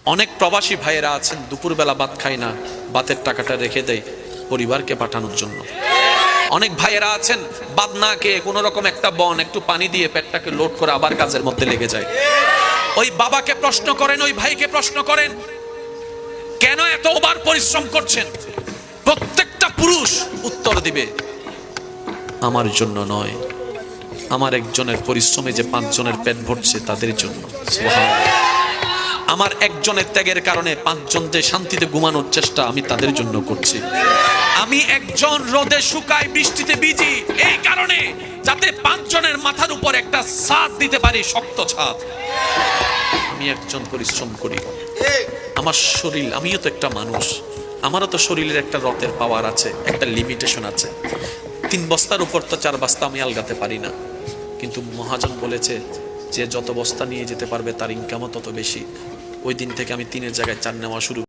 অনেক প্রবাসী ভাইয়েরা আছেন দুপুরবেলা ভাত খায় না, ভাতের টাকাটা রেখে দেয় পরিবারকে পাঠানোর জন্য। অনেক ভাইয়েরা আছেন ভাত না খেয়ে কোনো রকম একটা বন একটু পানি দিয়ে পেটটাকে লোড করে আবার কাজের মধ্যে লেগে যায়। ওই বাবাকে প্রশ্ন করেন, ওই ভাইকে প্রশ্ন করেন, কেন এত ওভার পরিশ্রম করছেন? প্রত্যেকটা পুরুষ উত্তর দিবে, আমার জন্য নয়, আমার একজনের পরিশ্রমে যে 5 জনের পেট ভরছে তাদের জন্য। সুবহানাল্লাহ। আমার একজনের ত্যাগের কারণে 5 জন যে শান্তিতে ঘুমানোর চেষ্টা আমি তাদের জন্য করছি। আমি একজন রোদে শুকাই বৃষ্টিতে ভিজি এই কারণে, যাতে 5 জনের মাথার উপর একটা ছাদ দিতে পারি, শক্ত ছাদ। আমি একজন পরিশ্রম করি, আমার শরীর, আমিও তো একটা মানুষ, আমারও তো শরীরের একটা রথের পাওয়ার আছে, একটা লিমিটেশন আছে। 3 বস্তার উপর তো 4 বস্তা আমি আলগাতে পারি না। কিন্তু মহাজন বলেছে যে যত বস্তা নিয়ে যেতে পারবে তার ইনকামও তত বেশি। ওই দিন থেকে আমি 3-এর জায়গায় 4 নেওয়া শুরু